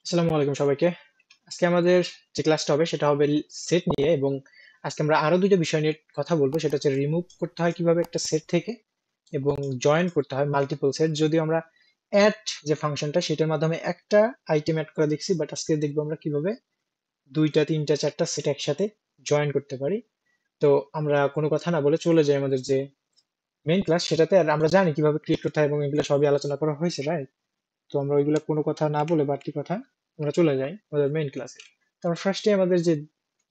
আসসালামু আলাইকুম সবাইকে। আজকে আমাদের যে ক্লাসটা হবে সেটা হবে সেট নিয়ে, এবং আজকে আমরা আরো দুইটা বিষয় নিয়ে কথা বলবো। সেটা হচ্ছে রিমুভ করতে হয় কিভাবে একটা সেট থেকে, এবং জয়েন করতে হয় মাল্টিপল সেট। যদিও আমরা অ্যাড যে ফাংশনটা সেটার মাধ্যমে একটা আইটেম অ্যাড করে দেখছি, বাট আজকে দেখবো আমরা কিভাবে দুইটা তিনটা চারটা সেট একসাথে জয়েন করতে পারি। তো আমরা কোনো কথা না বলে চলে যাই আমাদের যে মেইন ক্লাস সেটাতে। আর আমরা জানি কিভাবে ক্রিয়েট করতে হয় এবং এগুলো সবই আলোচনা করা হয়েছে, রাইট? তো আমরা ওইগুলো কোনো কথা না বলে বাড়তি কথা আমরা চলে যাই আমাদের মেইন ক্লাসে। তো আমরা ফার্স্টে আমাদের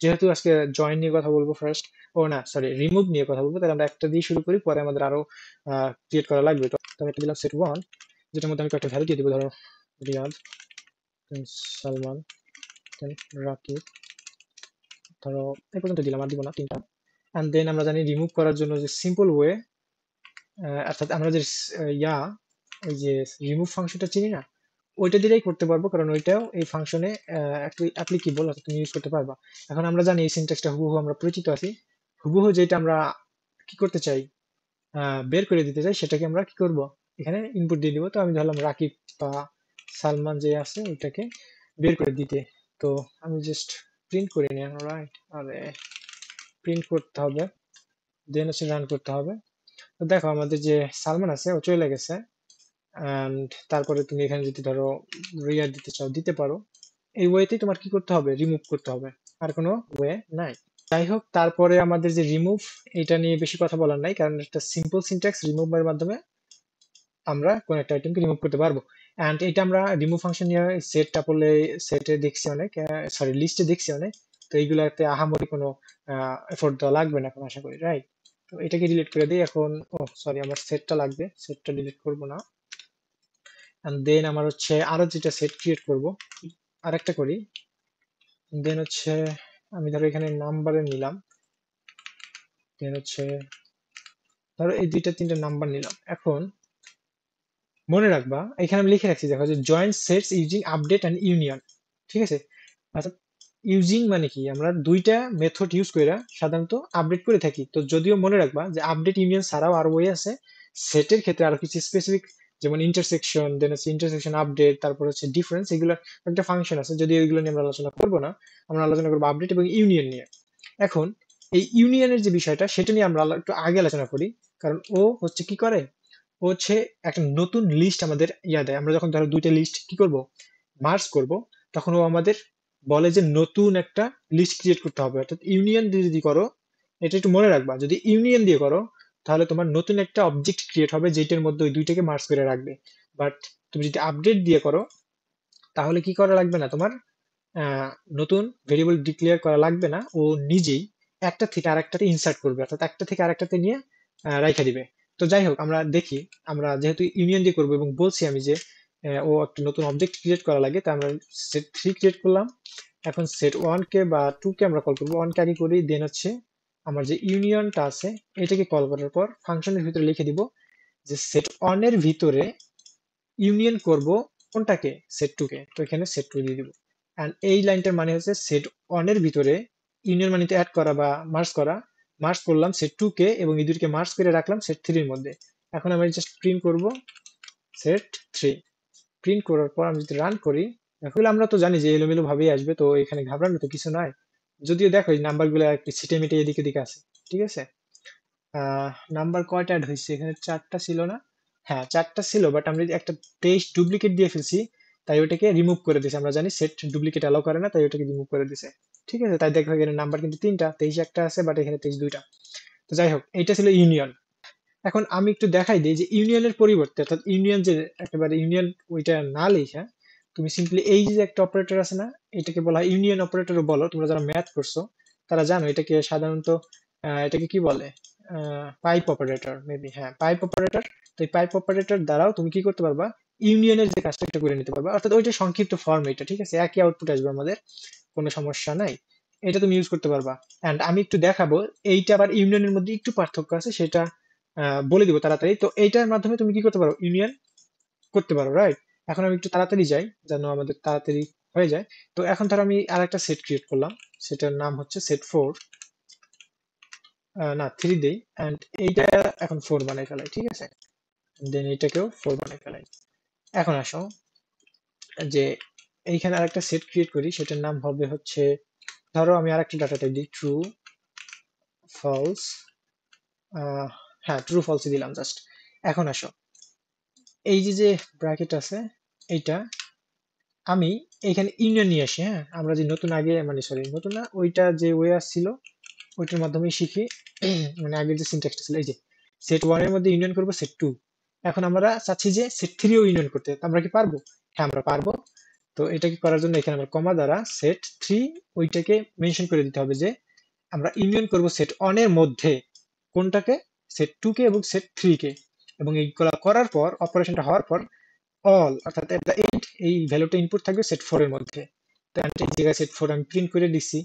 যেহেতু আজকে জয়েন নিয়ে কথা বলবো ফার্স্ট, ও না সরি রিমুভ নিয়ে কথা বলবো, তাহলে আমরা একটা দিয়ে শুরু করি, পরে আমাদের আরো ক্রিয়েট করা লাগবে। তো আমি একটা দিলাম সেট ওয়ান, যেটার মধ্যে আমি কয়েকটা ভ্যালু দিয়ে দেবো। ধরো রিয়াজ, then সালমান, then রাকিব, ধরো এই পর্যন্ত দিলাম, আর দিব না তিনটা। অ্যান্ড দেন আমরা জানি রিমুভ করার জন্য যে সিম্পল ওয়ে, অর্থাৎ আমরা যে ওই যে রিমুভ ফাংশনটা চিনি না, ওইটা দিলেই করতে পারবো, কারণ ওইটাও এই ফাংশনে অ্যাপ্লিকেবল, অর্থাৎ তুমি ইউজ করতে পারবা। এখন আমরা জানি এই সিনট্যাক্সটা হুবহু আমরা পরিচিত আছি। হুবহু যেটা আমরা কি করতে চাই, বের করে দিতে চাই, সেটাকে আমরা কি করব, এখানে ইনপুট দিয়ে দিব। তো আমি ধরলাম রাকিব বা সালমান যে আছে ওইটাকে বের করে দিতে। তো আমি জাস্ট প্রিন্ট করে নিই, রাইট? আরে প্রিন্ট করতে হবে, দেন হচ্ছে রান করতে হবে। তো দেখো আমাদের যে সালমান আছে ও চলে গেছে। অ্যান্ড তারপরে তুমি এখানে যদি ধরো রিয়ার দিতে চাও দিতে পারো। এই ওয়েতেই তোমার কি করতে হবে, রিমুভ করতে হবে, আর কোনো ওয়ে নাই। যাই হোক, তারপরে আমাদের যে রিমুভ, এটা নিয়ে বেশি কথা বলার নাই, কারণ একটা সিম্পল সিনট্যাক্স রিমুভের মাধ্যমে আমরা কোন একটা আইটেমকে রিমুভ করতে পারবো। অ্যান্ড এটা আমরা রিমুভ ফাংশন নিয়ে সেটটা পড়লে সেটে দেখছি অনেক, সরি লিস্টে দেখছি অনেক। তো এইগুলাতে আহামরি কোনো এফোর্ট দেওয়া লাগবে না এখন, আশা করি, রাইট? তো এটাকে ডিলিট করে দিই এখন। ও সরি, আমার সেটটা লাগবে, সেটটা ডিলিট করবো না। এন্ড দেন আমার হচ্ছে আরো যেটা সেট ক্রিয়েট করব, আরেকটা করি। দেন হচ্ছে আমি ধরো এখানে নাম্বারে নিলাম, দেন হচ্ছে ধরো এই দুইটা তিনটা নাম্বার নিলাম। এখন মনে রাখবা এখানে আমি লিখে রাখছি, দেখো যে joint sets using update and union, ঠিক আছে? অর্থাৎ ইউজিং মানে কি, আমরা দুইটা মেথড ইউজ করে সাধারণত আপডেট করে থাকি। তো যদিও মনে রাখবা যে আপডেট ইউনিয়ন ছাড়াও আরো ওয়ে আছে সেটের ক্ষেত্রে, আরো কিছু স্পেসিফিক, যেমন ইন্টারসেকশন, দেন হচ্ছে ইন্টারসেকশন আপডেট, তারপর হচ্ছে ডিফারেন্স, এগুলো একটা ফাংশন আছে। যদিও এগুলো নিয়ে আমরা আলোচনা করবো না, আমরা আলোচনা করবো আপডেট এবং ইউনিয়ন নিয়ে। এখন এই ইউনিয়নের যে বিষয়টা সেটা নিয়ে আমরা একটু আগে আলোচনা করি। কারণ ও হচ্ছে কি করে, ও হচ্ছে একটা নতুন লিস্ট আমাদের দেয়। আমরা যখন ধরো দুইটা লিস্ট কি করব, মার্জ করব, তখন ও আমাদের বলে যে নতুন একটা লিস্ট ক্রিয়েট করতে হবে। অর্থাৎ ইউনিয়ন দিয়ে যদি করো, এটা একটু মনে রাখবা, যদি ইউনিয়ন দিয়ে করো তাহলে তোমার নতুন একটা অবজেক্ট ক্রিয়েট হবে যেটার মধ্যে ওই দুইটাকে মার্জ করে রাখবে। বাট তুমি যদি আপডেট দিয়ে করো তাহলে কি করা লাগবে না তোমার, আহ, নতুন ভেরিয়েবল ডিক্লেয়ার করা লাগবে না, ও নিজেই একটা থেকে আরেকটাতে ইনসার্ট করবে, অর্থাৎ একটা থেকে আরেকটাতে নিয়ে রাইখা দিবে। তো যাই হোক, আমরা দেখি, আমরা যেহেতু ইউনিয়ন দিয়ে করবো এবং বলছি আমি যে ও একটা নতুন অবজেক্ট ক্রিয়েট করা লাগে, তা আমরা সেট থ্রি ক্রিয়েট করলাম। এখন সেট ওয়ান কে বা টু কে আমরা কল করবো, ওয়ান কে আগে করি, দেন হচ্ছে আমার যে ইউনিয়নটা আছে এটাকে কল করার পর ফাংশনের ভিতরে লিখে দিব যে সেট ওয়ান এর ভিতরে ইউনিয়ন করব কোনটাকে, সেট টু কে। তো এখানে সেট টু দিয়ে দিব। এন্ড এই লাইনটার মানে হচ্ছে সেট ওয়ান এর ভিতরে ইউনিয়ন মানে অ্যাড করা বা মার্জ করা। মার্জ করলাম সেট টু কে এবং এই দুটোকে মার্জ করে রাখলাম সেট থ্রির মধ্যে। এখন আমি জাস্ট প্রিন্ট করব সেট থ্রি। প্রিন্ট করার পর আমি যদি রান করি, দেখো আমরা তো জানি যে এলোমেলো ভাবেই আসবে, তো এখানে ঘাবড়ানোর তো কিছু নাই। যদিও দেখো এই নাম্বার গুলো একটু ছিটে মিটে এদিকে ওদিকে আছে, ঠিক আছে? নাম্বার কয়টা অ্যাড হয়েছে এখানে, চারটা ছিল না? হ্যাঁ চারটা ছিল, বাট আমরা একটা 23 ডুপ্লিকেট দিয়ে ফেলছি, তাই ওটাকে রিমুভ করে দিয়েছে। আমরা জানি সেট ডুপ্লিকেট অ্যালাউ করে না, তাই ওটাকে রিমুভ করে দিয়েছে। ঠিক আছে, তাই দেখো এখানে নাম্বার কিন্তু তিনটা, 23 একটা আছে, বাট এখানে 23 দুইটা। তো যাই হোক, এইটা ছিল ইউনিয়ন। এখন আমি একটু দেখাই দিই যে ইউনিয়নের পরিবর্তে, অর্থাৎ ইউনিয়ন যে একেবারে ইউনিয়ন ওইটা না লিখে তুমি সিম্পলি এই যে একটা অপারেটর আছে না, এটাকে বলা হয় ইউনিয়ন অপারেটরও বলো। তোমরা যারা ম্যাথ করছো তারা জানো এটাকে সাধারণত এটাকে কি বলে, পাইপ অপারেটর মেবি, হ্যাঁ পাইপ অপারেটর। তো এই পাইপ অপারেটর দ্বারাও তুমি কি করতে পারবা, ইউনিয়নের যে কাজটা এটা করে নিতে পারবা। অর্থাৎ ওইটা সংক্ষিপ্ত ফর্ম এটা, ঠিক আছে? একই আউটপুট আসবে আমাদের, কোনো সমস্যা নাই। এটা তুমি ইউজ করতে পারবা। এন্ড আমি একটু দেখাবো এইটা আবার ইউনিয়নের মধ্যে একটু পার্থক্য আছে, সেটা বলে দিব তাড়াতাড়ি। তো এইটার মাধ্যমে তুমি কি করতে পারো, ইউনিয়ন করতে পারো, রাইট? এখন আমি একটু তাড়াতাড়ি যাই যেন আমাদের তাড়াতাড়ি হয়ে যায়। তো এখন ধর আমি আর একটা সেট ক্রিয়েট করলাম, সেটার নাম হচ্ছে সেট ফোর, না থ্রি দেই। এন্ড এইটা এখন ফোর বানাই ফেলাই, ঠিক আছে? দেন এটাকেও ফোর বানাই ফেলাই। এখন আসো যে এইখানে আরেকটা সেট ক্রিয়েট করি, সেটার নাম হবে হচ্ছে, ধরো আমি আরেকটা ডাটা টাইপ দিই, ট্রু ফলস। হ্যাঁ, ট্রু ফলস দিলাম জাস্ট। এখন আসো, এই যে যে ব্র্যাকেট আছে এইটা, আমি এখানে ইউনিয়ন নিয়ে আসি। হ্যাঁ, আমরা যে নতুন আগে, মানে সরি নতুন না, ওইটা যে ওয়ে আসছিল ওইটার মাধ্যমে শিখি। মানে আগের যে সিনট্যাক্সটা ছিল, এই যে সেট ওয়ান এর মধ্যে ইউনিয়ন করবো সেট টু, এখন আমরা চাচ্ছি যে সেট থ্রিও ইউনিয়ন করতে, আমরা কি পারবো? হ্যাঁ, আমরা পারবো। তো এটাকে করার জন্য এখানে আমরা কমা দ্বারা সেট থ্রি, ওইটাকে মেনশন করে দিতে হবে যে আমরা ইউনিয়ন করব সেট অন এর মধ্যে কোনটাকে, সেট টু কে এবং সেট থ্রি কে। এবং এইগুলা করার পর, অপারেশনটা হওয়ার পর, অল অর্থাৎ এট দ্য এন্ড এই ভ্যালুটা ইনপুট থাকবে সেট ফোর এর মধ্যে। তো এই জায়গায় সেট ফোর আমি প্রিন্ট করে দিচ্ছি।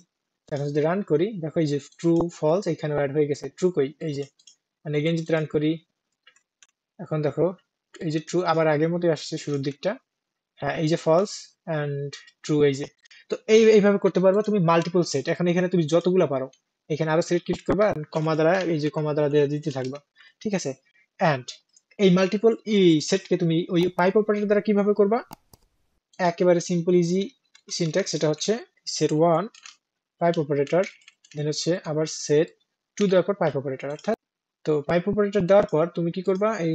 এখন যদি রান করি, দেখো এই যে ট্রু ফলস এখানে অ্যাড হয়ে গেছে। ট্রু কই, এই যে, মানে এগেন যদি রান করি, এখন দেখো এই যে ট্রু আবার আগের মতোই আসছে শুরুর দিকটা। হ্যাঁ, এই যে ফলস এন্ড ট্রু, এই যে। তো এইভাবে করতে পারবে তুমি মাল্টিপল সেট। এখন এখানে তুমি যতগুলা পারো এখানে আরো সেট ক্রিয়েট করবা, কমা দ্বারা, এই যে কমা দ্বারা দিয়ে দিতে থাকবা, ঠিক আছে। এন্ড এই মাল্টিপল এই সেটকে তুমি ওই পাইপ অপারেটর দ্বারা কিভাবে করবা? একেবারে সিম্পল ইজি সিনট্যাক্স, সেটা হচ্ছে সেট ওয়ান পাইপ অপারেটর, দেন হচ্ছে আবার সেট টু দেওয়ার পর পাইপ অপারেটর। অর্থাৎ, তো পাইপ অপারেটর দেওয়ার পর তুমি কি করবা, এই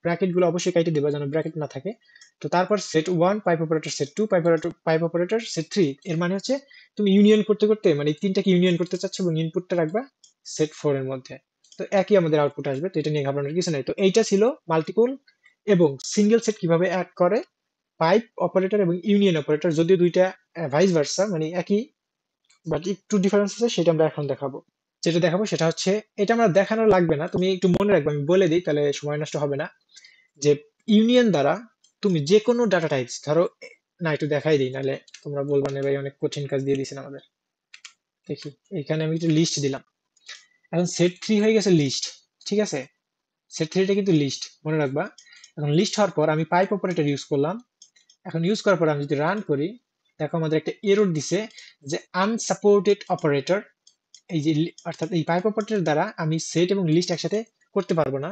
ব্র্যাকেট গুলো অবশ্যই কেটে দিবা যেন ব্র্যাকেট না থাকে। তো তারপর set one pipe operator, set two pipe operator, set three. এর মানে হচ্ছে তুমি ইউনিয়ন করতে করতে, মানে এই তিনটাকে ইউনিয়ন করতে চাচ্ছ এবং ইনপুটটা রাখবা সেট ফোর এর মধ্যে। তো একই আমাদের আউটপুট আসবে, তো এটা নিয়ে ঘাবড়ানোর কিছু নাই। তো এইটা ছিল মাল্টিপল এবং সিঙ্গেল সেট কিভাবে অ্যাড করে পাইপ অপারেটর এবং ইউনিয়ন অপারেটর, যদিও দুইটা ভাইস ভার্সা, মানে একই, বাট একটু ডিফারেন্স আছে, সেটা আমরা এখন দেখাবো। যেটা দেখাবো সেটা হচ্ছে, এটা আমরা দেখানো লাগবে না, তুমি একটু মনে রাখবে, আমি বলে দিই তাহলে সময় নষ্ট হবে না। যে ইউনিয়ন দ্বারা তুমি যে কোনো ডাটা টাইপস, ধরো, না একটু দেখাই দিই, নাহলে তোমরা বলবা না ভাই অনেক কঠিন কাজ দিয়ে দিয়েছেন আমাদের। দেখি, এখানে আমি একটু লিস্ট দিলাম। এখন সেট থ্রি হয়ে গেছে লিস্ট, ঠিক আছে। সেট থ্রিটা কিন্তু লিস্ট, মনে রাখবা। এখন লিস্ট হওয়ার পর আমি পাইপ অপারেটর ইউজ করলাম। এখন ইউজ করার পর আমি যদি রান করি, দেখো আমাদের একটা এরর দিছে যে আনসাপোর্টেড অপারেটর। এই যে অর্থাৎ এই পাইপ অপারেটর দ্বারা আমি সেট এবং লিস্ট একসাথে করতে পারবো না।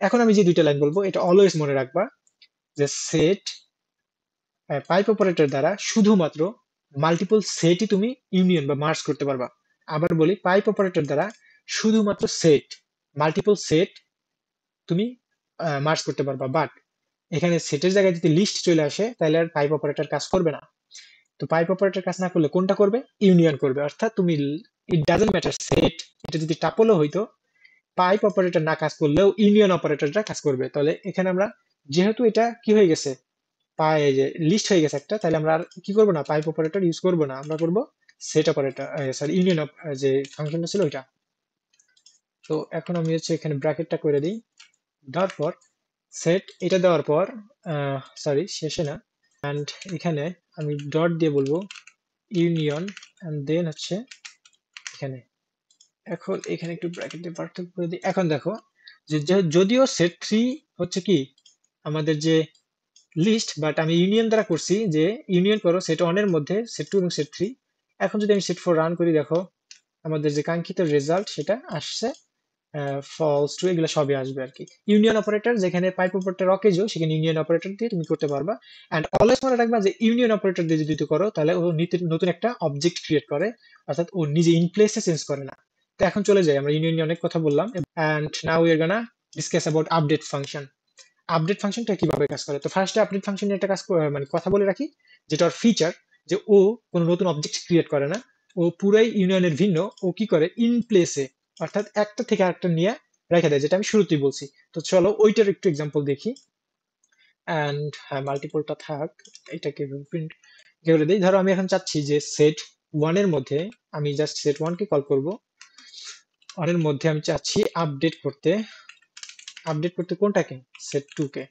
এখন আমি যে দুইটা লাইন বলবো এটা অলওয়েজ মনে রাখবা, যে সেট পাইপ অপারেটর দ্বারা শুধুমাত্র মাল্টিপল সেটই তুমি ইউনিয়ন বা মার্জ করতে পারবা। আবার বলি, পাইপ অপারেটর দ্বারা শুধুমাত্র সেট, মাল্টিপল সেট তুমি মার্জ করতে পারবা। বাট এখানে সেটের জায়গায় যদি লিস্ট চলে আসে তাহলে আর পাইপ অপারেটর কাজ করবে না। তো পাইপ অপারেটর কাজ না করলে কোনটা করবে? ইউনিয়ন করবে। অর্থাৎ তুমি, ইট ডাজন্ট ম্যাটার সেট, এটা যদি টাপলও হইতো, পাইপ অপারেটর না কাজ করলেও ইউনিয়ন অপারেটরটা কাজ করবে। তাহলে এখানে আমরা, যেহেতু এটা কি হয়ে গেছে, যে লিস্ট হয়ে গেছে একটা, তাহলে আমরা আর কি করবো না, পাইপ অপারেটর ইউজ করবো না, আমরা করবো সেট অপারেটর, সরি ইউনিয়ন, যে ফাংশনটা ছিল ওইটা। তো এখন আমি হচ্ছে এখানে ব্র্যাকেটটা করে দিই, দেওয়ার পর সেট এটা দেওয়ার পর, সরি শেষে না, অ্যান্ড এখানে আমি ডট দিয়ে বলবো ইউনিয়ন, অ্যান্ড দেন হচ্ছে এখানে, এখন এখানে একটু ব্র্যাকেট দিয়ে পার্থক্য করে দিই। এখন দেখো যে যদিও সেট থ্রি হচ্ছে কি আমাদের যে লিস্ট, বাট আমি ইউনিয়ন দ্বারা করছি যে ইউনিয়ন করো সেট ওয়ান এর মধ্যে সেট টু এবং সেট থ্রি। এখন যদি আমি সেট ফোর রান করি, দেখো আমাদের যে কাঙ্ক্ষিত রেজাল্ট সেটা আসছে, ফলস ট্রু এগুলো সবই আসবে আর কি। ইউনিয়ন অপারেটর যেখানে পাইপ অপারেটর অকেজো, সেখানে ইউনিয়ন অপারেটর দিয়ে তুমি করতে পারবা। এন্ড অলওয়েজ মনে রাখবা যে ইউনিয়ন অপারেটর দিয়ে যদি করো তাহলে ও নতুন একটা অবজেক্ট ক্রিয়েট করে, অর্থাৎ ও নিজে ইন প্লেসে চেঞ্জ করে না। তো এখন চলে যাই, আমরা ইউনিয়ন নিয়ে অনেক কথা বললাম, and now we are gonna discuss about update function. Update ফাংশনটা কিভাবে কাজ করে? তো ফার্স্টে আপডেট ফাংশন নিয়ে একটা মানে কথা বলে রাখি, যেটা ওর ফিচার, যে ও কোনো নতুন অবজেক্ট ক্রিয়েট করে না, ও পুরাই ইউনিয়নের ভিন্ন। ও কি করে, ইন প্লেসে, অর্থাৎ একটা থেকে আরেকটা নিয়ে রেখে দেয়, যেটা আমি শুরুতেই বলছি। তো চলো ওইটার একটু এক্সাম্পল দেখি। অ্যান্ড হ্যাঁ, মাল্টিপলটা থাক, এটাকে প্রিন্ট করে দিই। ধরো আমি এখন চাচ্ছি যে সেট ওয়ান এর মধ্যে, আমি জাস্ট সেট ওয়ান কে কল করবো, ওয়ান এর মধ্যে আমি চাচ্ছি আপডেট করতে। আপডেট করতে কোনটাকে? সেট টু কে।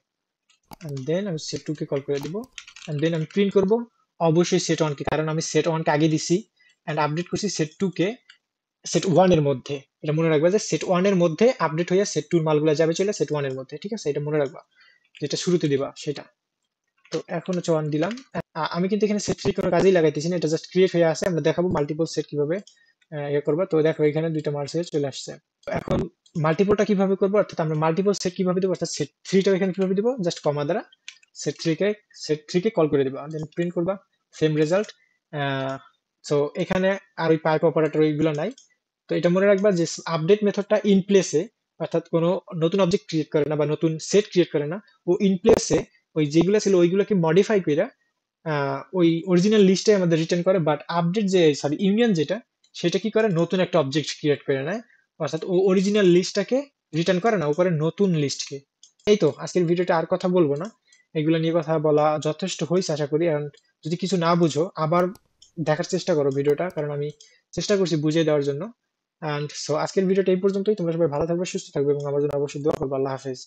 and then আমি সেট টু কে কল করে দিব, and then আমি প্রিন্ট করব অবশ্যই সেট ওয়ান কে, কারণ আমি সেট ওয়ান কে আগে দিছি and আপডেট করছি সেট টু কে সেট ওয়ান এর মধ্যে। এটা মনে রাখবা যে সেট ওয়ান এর মধ্যে আপডেট হয়ে সেট টুর মালগুলো যাবে চলে সেট ওয়ান এর মধ্যে, ঠিক আছে, এটা মনে রাখবা, যেটা শুরুতে দিবা সেটা। তো এখন হচ্ছে ওয়ান দিলাম। আমি কিন্তু এখানে সেট থ্রি কোনো কাজেই লাগাইতেছি না, এটা জাস্ট ক্রিয়েট হয়ে আছে, আমরা দেখাবো মাল্টিপল সেট কিভাবে ইয়ে করবো। তো দেখো এখানে দুইটা মার্জ হয়ে চলে আসছে। তো এখন মাল্টিপলটা কিভাবে করবো, অর্থাৎ আমরা মাল্টিপল সেট কিভাবে দেবো, অর্থাৎ সেট থ্রিটা এখানে কিভাবে দিব, জাস্ট কমা দ্বারা সেট থ্রি কে কল করে দিবা, দেন প্রিন্ট করবা সেম রেজাল্ট। সো এখানে আর ওই পাইপ অপারেটর ওইগুলো নাই। তো এটা মনে রাখবা যে আপডেট মেথডটা ইন প্লেসে, অর্থাৎ কোনো নতুন অবজেক্ট ক্রিয়েট করে না বা নতুন সেট ক্রিয়েট করে না। ও ইন প্লেসে ওই যেগুলো ছিল ওইগুলোকে মডিফাই করে ওই অরিজিনাল লিস্টে আমাদের রিটার্ন করে। বাট আপডেট যে সরি ইউনিয়ন যেটা, সেটা কি করে নতুন একটা অবজেক্ট ক্রিয়েট করে নেয়, অর্থাৎ ও অরিজিনাল লিস্টটাকে রিটার্ন করে না, ও করে নতুন লিস্টকে। এই তো আজকের ভিডিওটা, আর কথা বলবো না। এগুলো নিয়ে কথা বলা যথেষ্ট হয়েছে আশা করি। আর যদি কিছু না বুঝো আবার দেখার চেষ্টা করো ভিডিওটা, কারণ আমি চেষ্টা করছি বুঝিয়ে দেওয়ার জন্য। অ্যান্ড সো আজকের ভিডিওটা এই পর্যন্তই। তোমরা সবাই ভালো থাকবে, সুস্থ থাকবে এবং আমার জন্য অবশ্যই দোয়া করবে। আল্লাহ হাফেজ।